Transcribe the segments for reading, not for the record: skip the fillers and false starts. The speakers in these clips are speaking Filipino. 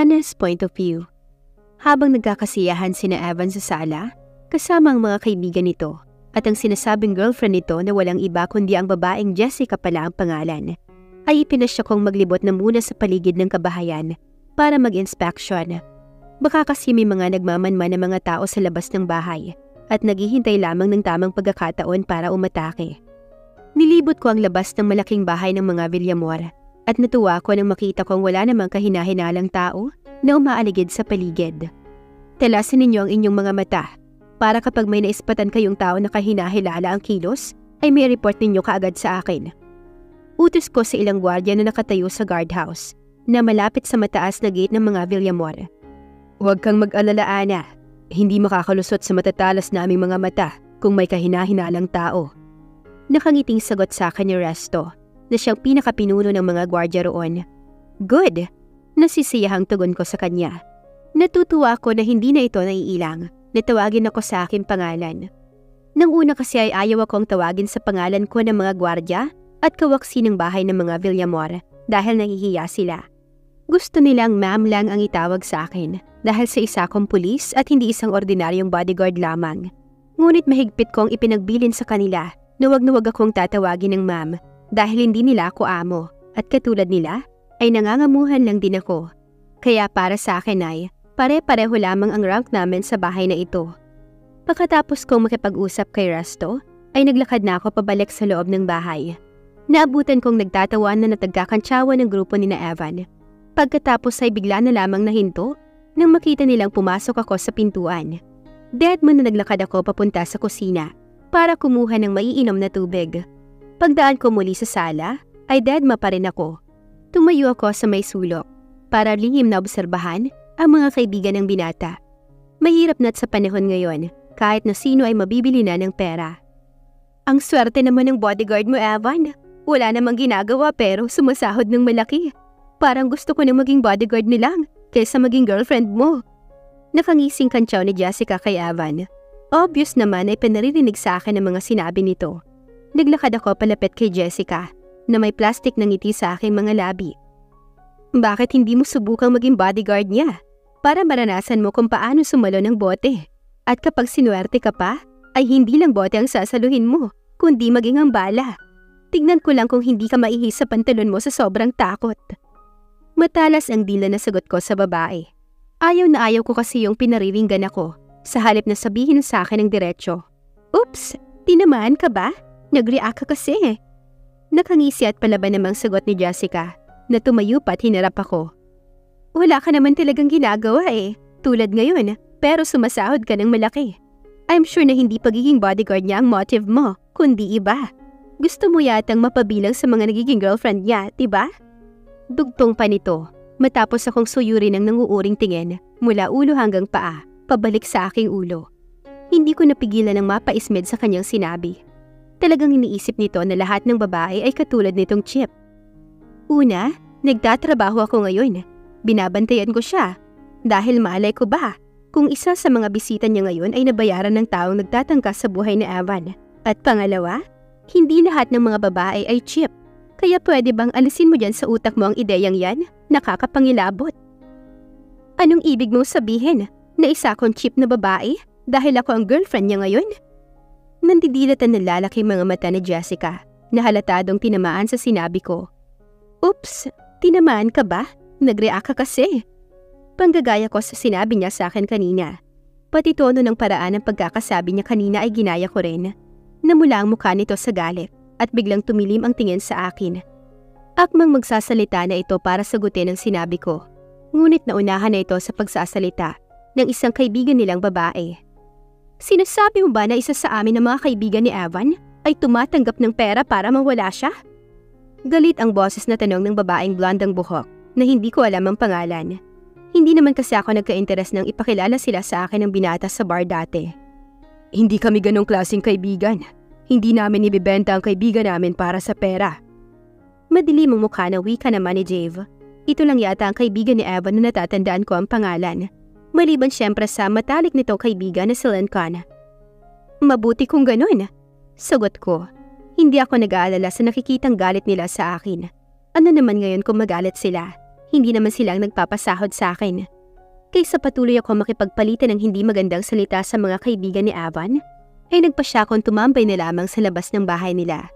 Hannah's point of view. Habang nagkakasiyahan sina Evan sa sala, kasama ang mga kaibigan nito at ang sinasabing girlfriend nito na walang iba kundi ang babaeng Jessica pala ang pangalan, ay ipinasya kong maglibot na muna sa paligid ng kabahayan para mag-inspection. Baka kasi may mga nagmamanman na mga tao sa labas ng bahay at naghihintay lamang ng tamang pagkakataon para umatake. Nilibot ko ang labas ng malaking bahay ng mga Villamor at natuwa ko nang makita kong wala namang kahinahinalang tao na umaaligid sa paligid. Talasan ninyo ang inyong mga mata para kapag may naispatan kayong tao na kahinahilala ang kilos, ay may report ninyo kaagad sa akin. Utos ko sa ilang gwardiya na nakatayo sa guardhouse na malapit sa mataas na gate ng mga Villamor. Huwag kang mag-alala, Ana. Hindi makakalusot sa matatalas naming mga mata kung may kahinahinalang tao. Nakangiting sagot sa akin ni Resto na siyang pinakapinuno ng mga gwardiya roon. Good! Nasisiyahang tugon ko sa kanya. Natutuwa ako na hindi na ito naiilang na tawagin ako sa aking pangalan. Nang una kasi ay ayaw akong tawagin sa pangalan ko ng mga gwardiya at kawaksi ng bahay ng mga Villamor dahil nahihiya sila. Gusto nilang ma'am lang ang itawag sa akin dahil sa isa akong pulis at hindi isang ordinaryong bodyguard lamang. Ngunit mahigpit kong ipinagbilin sa kanila na wag akong tatawagin ng ma'am dahil hindi nila ako amo at katulad nila ay nangangamuhan lang din ako. Kaya para sa akin ay pare-pareho lamang ang rank namin sa bahay na ito. Pagkatapos kong makipag-usap kay Resto ay naglakad na ako pabalik sa loob ng bahay. Naabutan kong nagtatawan na natagkakantsawan ng grupo ni na Evan. Pagkatapos ay bigla na lamang nahinto nang makita nilang pumasok ako sa pintuan. Dead mo na naglakad ako papunta sa kusina para kumuha ng maiinom na tubig. Pagdaan ko muli sa sala ay deadma pa rin ako. Tumayo ako sa may sulok para lihim na obserbahan ang mga kaibigan ng binata. Mahirap na't sa panahon ngayon kahit na sino ay mabibili na ng pera. Ang swerte naman ng bodyguard mo, Evan. Wala namang ginagawa pero sumasahod ng malaki. Parang gusto ko na maging bodyguard nilang kaysa maging girlfriend mo. Nakangising kantsaw ni Jessica kay Evan. Obvious naman ay pinaririnig sa akin ang mga sinabi nito. Naglakad ako palapit kay Jessica na may plastic na ngiti sa aking mga labi. Bakit hindi mo subukang maging bodyguard niya para maranasan mo kung paano sumalo ng bote? At kapag sinuwerte ka pa, ay hindi lang bote ang sasaluhin mo, kundi maging ang bala. Tignan ko lang kung hindi ka maihis sa pantalon mo sa sobrang takot. Matalas ang dila na sagot ko sa babae. Ayaw na ayaw ko kasi yung pinariringgan ako sa halip na sabihin sa akin ng diretsyo. Oops, tinamaan ka ba? Nag-react ka kasi. Nakangisi at palaban namang sagot ni Jessica na tumayo pa't hinarap ako. Wala ka naman talagang ginagawa tulad ngayon, pero sumasahod ka ng malaki. I'm sure na hindi pagiging bodyguard niya ang motive mo, kundi iba. Gusto mo yatang mapabilang sa mga nagiging girlfriend niya, diba? Dugtong pa nito, matapos akong suyuri ng nanguuring tingin mula ulo hanggang paa, pabalik sa aking ulo. Hindi ko napigilan ng mapaismed sa kanyang sinabi. Talagang iniisip nito na lahat ng babae ay katulad nitong Chip. Una, nagtatrabaho ako ngayon. Binabantayan ko siya. Dahil maalay ko ba, kung isa sa mga bisita niya ngayon ay nabayaran ng taong nagtatangka sa buhay ni Evan. At pangalawa, hindi lahat ng mga babae ay Chip. Kaya pwede bang alisin mo dyan sa utak mo ang ideyang yan? Nakakapangilabot. Anong ibig mong sabihin? Na isa akong Chip na babae? Dahil ako ang girlfriend niya ngayon? Nandidilatan ng lalaki mga mata ni Jessica na halatadong tinamaan sa sinabi ko. Oops, tinamaan ka ba? Nag-react ka kasi. Panggagaya ko sa sinabi niya sa akin kanina. Pati tono ng paraan ng pagkakasabi niya kanina ay ginaya ko rin. Namula ang mukha nito sa galit at biglang tumilim ang tingin sa akin. Akmang magsasalita na ito para sagutin ang sinabi ko. Ngunit naunahan na ito sa pagsasalita ng isang kaibigan nilang babae. Sinasabi mo ba na isa sa amin ng mga kaibigan ni Evan ay tumatanggap ng pera para mawala siya? Galit ang boses na tanong ng babaeng blondang buhok na hindi ko alam ang pangalan. Hindi naman kasi ako nagka-interes nang ipakilala sila sa akin ng binata sa bar dati. Hindi kami ganong klaseng kaibigan. Hindi namin ibibenta ang kaibigan namin para sa pera. Madilim ang mukha na wika naman ni Jave. Ito lang yata ang kaibigan ni Evan na natatandaan ko ang pangalan. Maliban siyempre sa matalik nitong kaibigan na si Lincoln. Mabuti kung ganun. Sagot ko. Hindi ako nag-aalala sa nakikitang galit nila sa akin. Ano naman ngayon kung magalit sila? Hindi naman silang nagpapasahod sa akin. Kaysa patuloy ako makipagpalitan ng hindi magandang salita sa mga kaibigan ni Evan, ay nagpa siya akong tumambay na lamang sa labas ng bahay nila.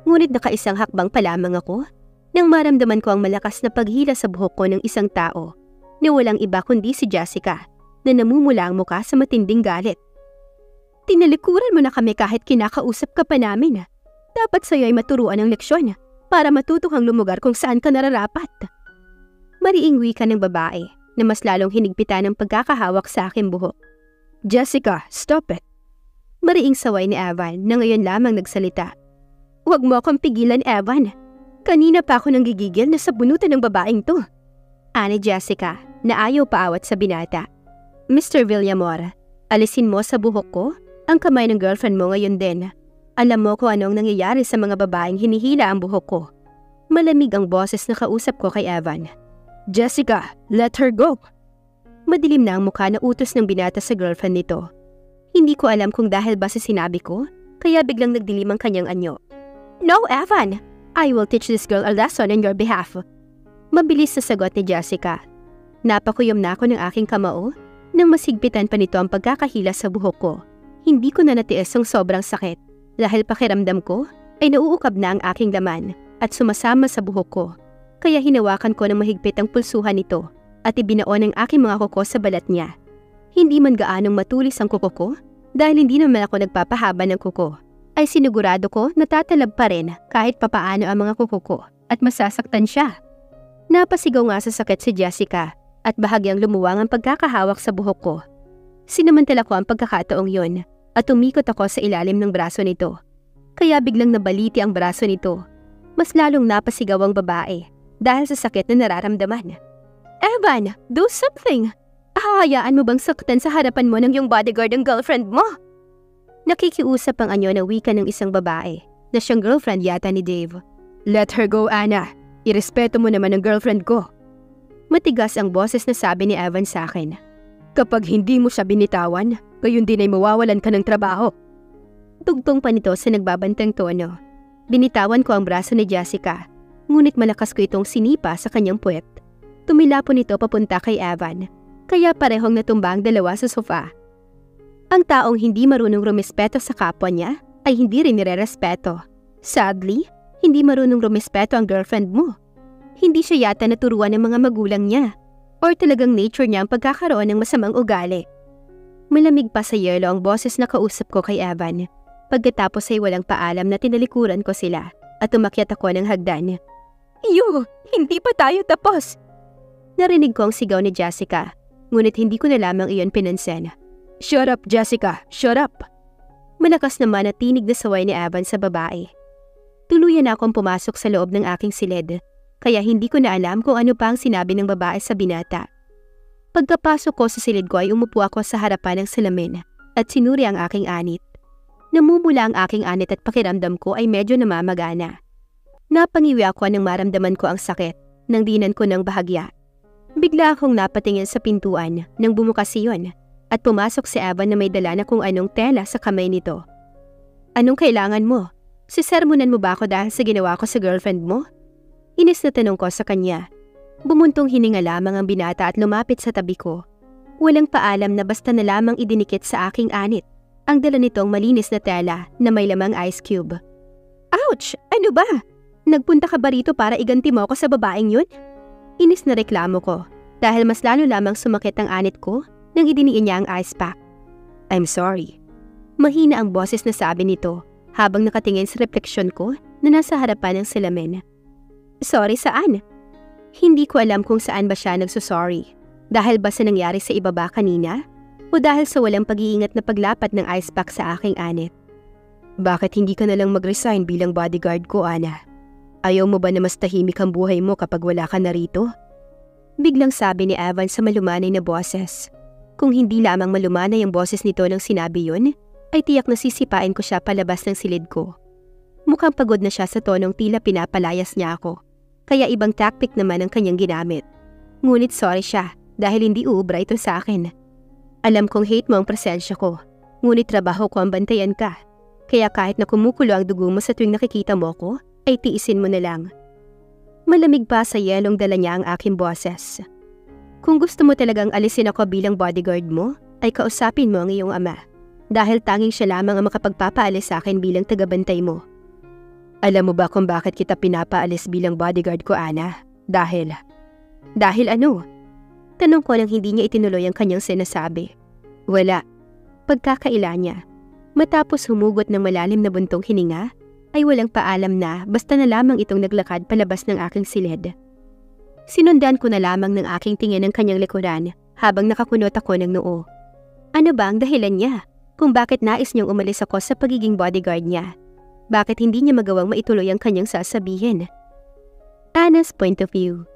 Ngunit nakaisang hakbang pa lamang ako nang maramdaman ko ang malakas na paghila sa buhok ko ng isang tao na walang iba kundi si Jessica na namumula ang muka sa matinding galit. Tinalikuran mo na kami kahit kinakausap ka pa namin. Dapat sa'yo ay maturuan ng leksyon para matuto kang lumugar kung saan ka nararapat. Mariing wika ng babae na mas lalong hinigpitan ng pagkakahawak sa aking buhok. Jessica, stop it. Mariing saway ni Evan na ngayon lamang nagsalita. Huwag mo akong pigilan, Evan. Kanina pa ako nanggigigil na sa bunutan ng babaeng to. Ani Jessica na ayaw paawat sa binata. Mr. Villamor, alisin mo sa buhok ko ang kamay ng girlfriend mo ngayon din. Alam mo kung anong nangyayari sa mga babaeng hinihila ang buhok ko. Malamig ang boses na kausap ko kay Evan. Jessica, let her go. Madilim na ang mukha na utos ng binata sa girlfriend nito. Hindi ko alam kung dahil ba sa sinabi ko, kaya biglang nagdilim ang kanyang anyo. No, Evan! I will teach this girl a lesson on your behalf. Mabilis sa sagot ni Jessica. Napakuyom na ako ng aking kamao nang masigpitan pa nito ang pagkakahila sa buhok ko. Hindi ko na natiis ang sobrang sakit dahil pakiramdam ko ay nauukab na ang aking laman at sumasama sa buhok ko. Kaya hinawakan ko ng mahigpit ang pulsuhan nito at ibinaon ang aking mga kuko sa balat niya. Hindi man gaanong matulis ang kuko ko dahil hindi naman ako nagpapahaba ng kuko. Ay sinigurado ko na tatalab pa rin kahit papaano ang mga kuko ko at masasaktan siya. Napasigaw nga sa sakit si Jessica at bahagyang lumuwang ang pagkakahawak sa buhok ko. Sinamantala ko ang pagkakataong yon at umikot ako sa ilalim ng braso nito. Kaya biglang nabaliti ang braso nito. Mas lalong napasigaw ang babae dahil sa sakit na nararamdaman. Evan, do something! Hahayaan mo bang saktan sa harapan mo ng iyong bodyguard ang girlfriend mo? Nakikiusap ang anyo na wika ng isang babae na siyang girlfriend yata ni Dave. Let her go, Anna. Irespeto mo naman ang girlfriend ko. Matigas ang boses na sabi ni Evan sa akin. Kapag hindi mo siya binitawan, gayon din ay mawawalan ka ng trabaho. Tugtong pa nito sa nagbabantang tono. Binitawan ko ang braso ni Jessica, ngunit malakas ko itong sinipa sa kanyang puwet. Tumila po nito papunta kay Evan, kaya parehong natumba ang dalawa sa sofa. Ang taong hindi marunong rumespeto sa kapwa niya ay hindi rin nire-respeto. Sadly, hindi marunong rumespeto ang girlfriend mo. Hindi siya yata naturuan ng mga magulang niya or talagang nature niya ang pagkakaroon ng masamang ugali. Malamig pa sa yelo ang boses na kausap ko kay Evan. Pagkatapos ay walang paalam na tinalikuran ko sila at umakyat ako ng hagdan. Iyo, hindi pa tayo tapos! Narinig ko ang sigaw ni Jessica, ngunit hindi ko na lamang iyon pinansin. Shut up, Jessica! Shut up! Malakas naman at tinig na saway ni Evan sa babae. Tuluyan na akong pumasok sa loob ng aking silid, kaya hindi ko na alam kung ano pa ang sinabi ng babae sa binata. Pagkapasok ko sa silid ko ay umupo ako sa harapan ng salamin at sinuri ang aking anit. Namumula ang aking anit at pakiramdam ko ay medyo namamagana. Napangiwi ako nang maramdaman ko ang sakit nang dinan ko ng bahagya. Bigla akong napatingin sa pintuan nang bumukas iyon. At pumasok si Evan na may dala na kung anong tela sa kamay nito. Anong kailangan mo? Sisermonan mo ba ako dahil sa ginawa ko sa girlfriend mo? Inis na tanong ko sa kanya. Bumuntong hininga lamang ang binata at lumapit sa tabi ko. Walang paalam na basta na lamang idinikit sa aking anit ang dala nitong malinis na tela na may lamang ice cube. Ouch! Ano ba? Nagpunta ka ba rito para iganti mo ako sa babaeng yun? Inis na reklamo ko dahil mas lalo lamang sumakit ang anit ko nang idiniin niya ang ice pack. I'm sorry. Mahina ang boses na sabi nito habang nakatingin sa refleksyon ko na nasa harapan ng salamin. Sorry saan? Hindi ko alam kung saan ba siya nagsusorry. Dahil ba sa nangyari sa ibaba kanina? O dahil sa walang pag-iingat na paglapat ng ice pack sa aking anit? Bakit hindi ka na lang mag-resign bilang bodyguard ko, Ana? Ayaw mo ba na mas tahimik ang buhay mo kapag wala ka na rito? Biglang sabi ni Evan sa malumanay na boses. Kung hindi lamang malumanay ang boses nito nang sinabi yun, ay tiyak na sisipain ko siya palabas ng silid ko. Mukhang pagod na siya sa tonong tila pinapalayas niya ako, kaya ibang tactic naman ang kanyang ginamit. Ngunit sorry siya dahil hindi uubra ito sa akin. Alam kong hate mo ang presensya ko, ngunit trabaho ko ang bantayan ka. Kaya kahit na kumukulo ang dugo mo sa tuwing nakikita mo ko, ay tiisin mo na lang. Malamig pa sa yelong dala niya ang aking boses. Kung gusto mo talagang alisin ako bilang bodyguard mo, ay kausapin mo ang iyong ama. Dahil tanging siya lamang ang makapagpapaalis sa akin bilang tagabantay mo. Alam mo ba kung bakit kita pinapaalis bilang bodyguard ko, Ana? Dahil ano? Tanong ko nang hindi niya itinuloy ang kanyang sinasabi. Wala. Pagkakaila niya. Matapos humugot ng malalim na buntong hininga, ay walang paalam na basta na lamang itong naglakad palabas ng aking silid. Sinundan ko na lamang ng aking tingin ng kanyang likuran habang nakakunot ako ng noo. Ano ba ang dahilan niya kung bakit nais niyang umalis ako sa pagiging bodyguard niya? Bakit hindi niya magawang maituloy ang kanyang sasabihin? Ana's point of view.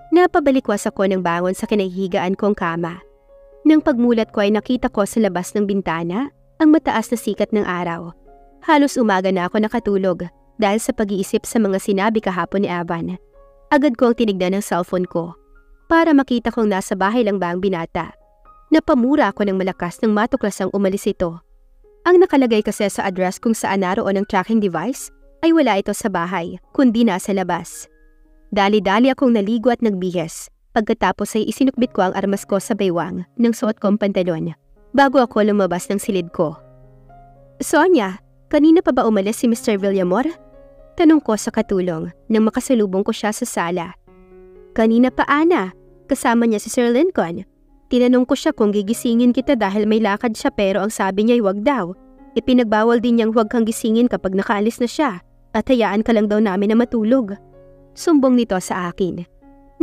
Napabalikwas ako ng bangon sa kinahihigaan kong kama. Nang pagmulat ko ay nakita ko sa labas ng bintana ang mataas na sikat ng araw. Halos umaga na ako nakatulog dahil sa pag-iisip sa mga sinabi kahapon ni Evan. Agad kong tinignan ang cellphone ko para makita kong nasa bahay lang ba ang binata. Napamura ako ng malakas nang matuklasang umalis ito. Ang nakalagay kasi sa address kung saan naroon ang tracking device ay wala ito sa bahay kundi nasa labas. Dali-dali akong naligo at nagbihis. Pagkatapos ay isinukbit ko ang armas ko sa baywang ng suot kong pantalon bago ako lumabas ng silid ko. Sonia, kanina pa ba umalis si Mr. Villamor? Tanong ko sa katulong nang makasalubong ko siya sa sala. Kanina pa, Ana. Kasama niya si Sir Lincoln. Tinanong ko siya kung gigisingin kita dahil may lakad siya pero ang sabi niya ay wag daw. Ipinagbawal din niyang huwag kang gisingin kapag nakaalis na siya at hayaan ka lang daw namin na matulog. Sumbong nito sa akin.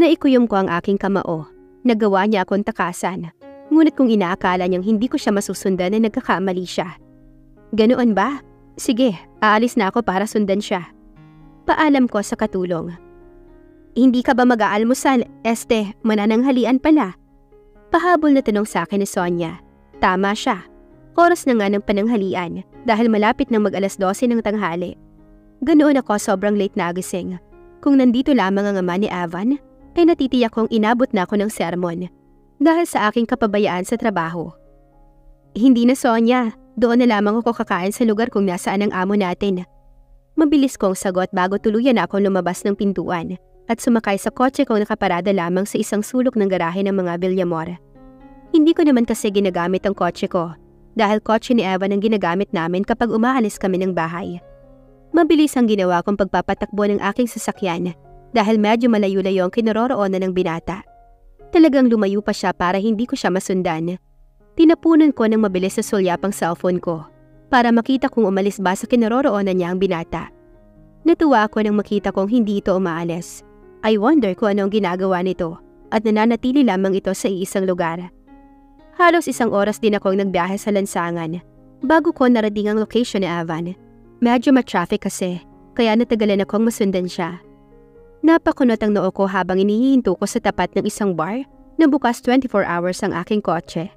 Naikuyom ko ang aking kamao. Nagawa niya akong takasan. Ngunit kung inaakala niyang hindi ko siya masusundan na nagkakamali siya. Ganoon ba? Sige, aalis na ako para sundan siya. Paalam ko sa katulong. Hindi ka ba mag-aalmusal? Manananghalian pala. Pahabol na tanong sa akin ni Sonia. Tama siya. Oras na nga ng pananghalian dahil malapit nang mag-alas 12 ng tanghali. Ganoon ako sobrang late nagising. Kung nandito lamang ang ama ni Evan, ay natitiyak kong inabot na ako ng sermon dahil sa aking kapabayaan sa trabaho. Hindi na, Sonia. Doon na lamang ako kakain sa lugar kung nasaan ang amo natin. Mabilis kong sagot bago tuluyan na akong lumabas ng pintuan at sumakay sa kotse kong nakaparada lamang sa isang sulok ng garahe ng mga Villamor. Hindi ko naman kasi ginagamit ang kotse ko dahil kotse ni Evan ang ginagamit namin kapag umaalis kami ng bahay. Mabilis ang ginawa kong pagpapatakbo ng aking sasakyan dahil medyo malayo-layo ang kinaroroonan ng binata. Talagang lumayo pa siya para hindi ko siya masundan. Tinapunan ko ng mabilis sa sulyap ang cellphone ko para makita kung umalis ba sa kinaroroonan niya ang binata. Natuwa ako nang makita kong hindi ito umaalis. I wonder kung anong ginagawa nito at nananatili lamang ito sa iisang lugar. Halos 1 oras din akong nagbiyahe sa lansangan bago ko narating ang location ni Evan. Medyo ma-traffic kasi kaya natagalan akong masundan siya. Napakunot ang noo ko habang inihinto ko sa tapat ng isang bar na bukas 24 hours ang aking kotse.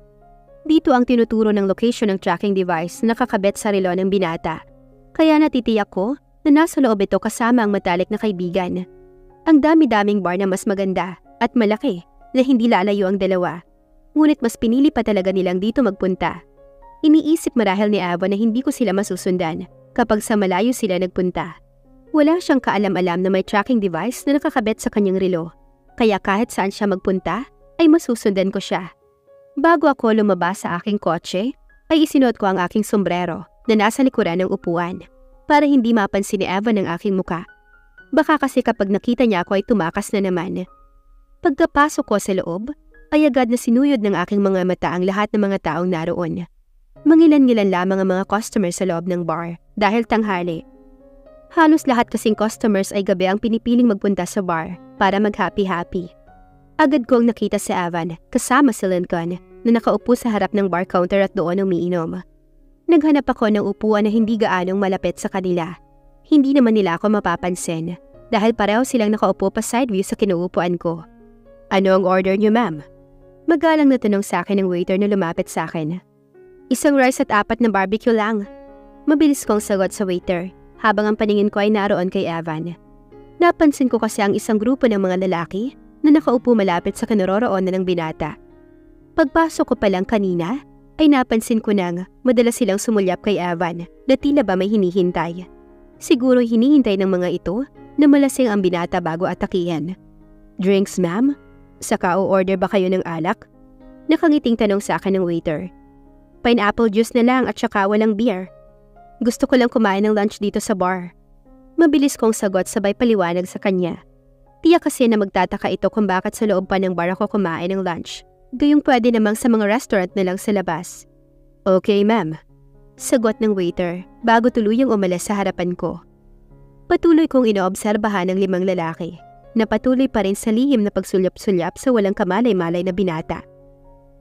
Dito ang tinuturo ng location ng tracking device na nakakabit sa relo ng binata. Kaya natitiyak ko na nasa loob ito kasama ang matalik na kaibigan. Ang dami-daming bar na mas maganda at malaki na hindi lalayo ang dalawa. Ngunit mas pinili pa talaga nilang dito magpunta. Iniisip marahil ni Ava na hindi ko sila masusundan kapag sa malayo sila nagpunta. Wala siyang kaalam-alam na may tracking device na nakakabit sa kanyang relo. Kaya kahit saan siya magpunta, ay masusundan ko siya. Bago ako lumabas sa aking kotse, ay isinuot ko ang aking sombrero na nasa likuran ng upuan para hindi mapansin ni Eva ng aking muka. Baka kasi kapag nakita niya ako ay tumakas na naman. Pagkapasok ko sa loob, ay agad na sinuyod ng aking mga mata ang lahat ng mga taong naroon. Mangilan-ngilan lamang ang mga customers sa loob ng bar dahil tanghali. Halos lahat kasing customers ay gabi ang pinipiling magpunta sa bar para mag-happy-happy. Agad kong nakita si Evan kasama si Lincoln na nakaupo sa harap ng bar counter at doon umiinom. Naghanap ako ng upuan na hindi gaanong malapit sa kanila. Hindi naman nila ako mapapansin dahil pareho silang nakaupo pa side view sa kinuupuan ko. Ano ang order niyo, ma'am? Magalang na tanong sa akin ng waiter na lumapit sa akin. Isang rice at 4 na barbecue lang. Mabilis kong sagot sa waiter habang ang paningin ko ay naroon kay Evan. Napansin ko kasi ang isang grupo ng mga lalaki na nakaupo malapit sa kinaroroonan ng binata. Pagpasok ko pa lang kanina, ay napansin ko nang madalas silang sumulyap kay Evan na tila ba may hinihintay. Siguro hinihintay ng mga ito Namalasing ang binata bago atakihan. "Drinks, ma'am? Saka o-order ba kayo ng alak?" Nakangiting tanong sa akin ng waiter. "Pineapple juice na lang at saka walang beer. Gusto ko lang kumain ng lunch dito sa bar." Mabilis kong sagot sabay paliwanag sa kanya. Tiyak kasi na magtataka ito kung bakit sa loob pa ng bar ako kumain ng lunch. Gayong pwede namang sa mga restaurant na lang sa labas. "Okay, ma'am," sagot ng waiter bago tuluyang umalis sa harapan ko. Patuloy kong inoobserbahan ng 5 lalaki na patuloy pa rin sa lihim na pagsulyap-sulyap sa walang kamalay-malay na binata.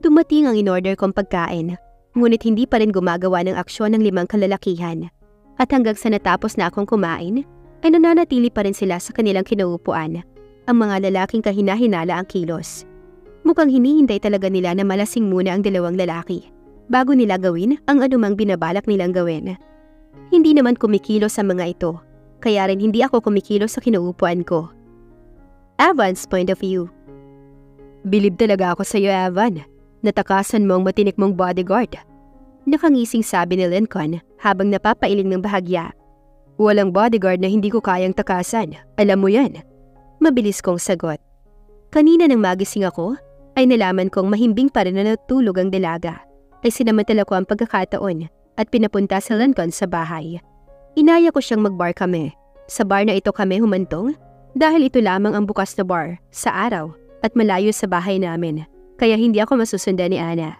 Dumating ang in-order kong pagkain, ngunit hindi pa rin gumagawa ng aksyon ng 5 kalalakihan. At hanggang sa natapos na akong kumain, ay nananatili pa rin sila sa kanilang kinauupuan. Ang mga lalaking kahina-hinala ang kilos. Mukhang hinihintay talaga nila na malasing muna ang 2 lalaki bago nila gawin ang anumang binabalak nilang gawin. Hindi naman kumikilos ang mga ito, kaya rin hindi ako kumikilos sa kinauupuan ko. Evan's point of view. "Bilib talaga ako sa iyo, Evan. Natakasan mo ang matinik mong bodyguard." Nakangising sabi ni Lincoln habang napapailing ng bahagya. "Walang bodyguard na hindi ko kayang takasan. Alam mo yan." Mabilis kong sagot. Kanina nang magising ako, ay nalaman kong mahimbing pa rin na natulog ang dalaga. Ay sinamantala ko ang pagkakataon at pinapunta si Lincoln sa bahay. Inaya ko siyang mag-bar kami. Sa bar na ito kami humantong dahil ito lamang ang bukas na bar sa araw at malayo sa bahay namin. Kaya hindi ako masusundan ni Ana.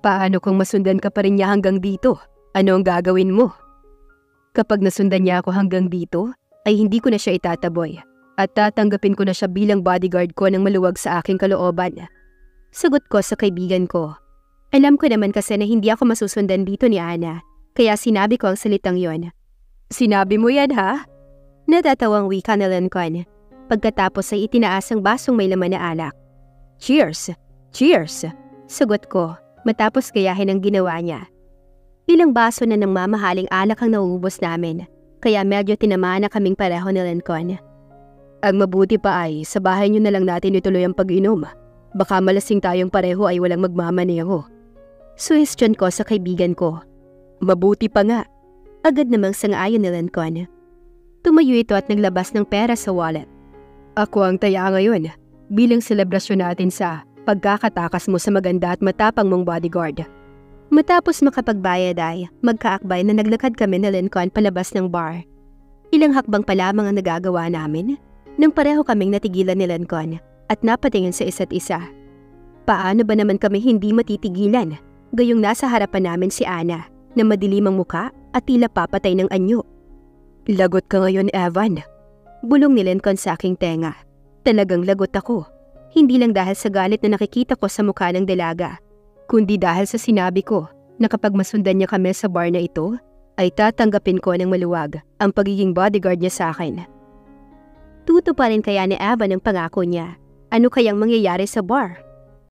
"Paano kung masundan ka pa rin niya hanggang dito? Ano ang gagawin mo?" "Kapag nasundan niya ako hanggang dito, ay hindi ko na siya itataboy at tatanggapin ko na siya bilang bodyguard ko ng maluwag sa aking kalooban." Sagot ko sa kaibigan ko. Alam ko naman kasi na hindi ako masusundan dito ni Ana, kaya sinabi ko ang salitang yon. "Sinabi mo yan, ha?" Natatawang wika ni Lincoln. Pagkatapos ay itinaas ang basong may laman na alak. "Cheers! Cheers!" Sagot ko matapos gayahin ang ginawa niya. Ilang baso na ng mamahaling alak ang nauubos namin, kaya medyo tinamaan na kaming pareho ni Lincoln. "Ang mabuti pa ay sa bahay niyo na lang natin ituloy ang pag-inom. Baka malasing tayong pareho ay walang magmamaneho." Suhestyon ko sa kaibigan ko. "Mabuti pa nga." Agad namang sang-ayon ni Lincoln. Tumayo ito at naglabas ng pera sa wallet. "Ako ang taya ngayon bilang selebrasyon natin sa pagkakatakas mo sa maganda at matapang mong bodyguard." Matapos makapagbayad ay magkaakbay na naglakad kami ni Lincoln palabas ng bar. Ilang hakbang pa lamang ang nagagawa namin nang pareho kaming natigilan ni Lincoln at napatingin sa isa't isa. Paano ba naman kami hindi matitigilan gayong nasa harapan namin si Ana na madilim ang muka at tila papatay ng anyo? "Lagot ka ngayon, Evan." Bulong ni Lincoln sa aking tenga. Talagang lagot ako. Hindi lang dahil sa galit na nakikita ko sa mukha ng dalaga, kundi dahil sa sinabi ko na kapag masundan niya kami sa bar na ito, ay tatanggapin ko ng maluwag ang pagiging bodyguard niya sa akin. Tuto pa rin kaya ni Evan ang pangako niya? Ano kayang mangyayari sa bar?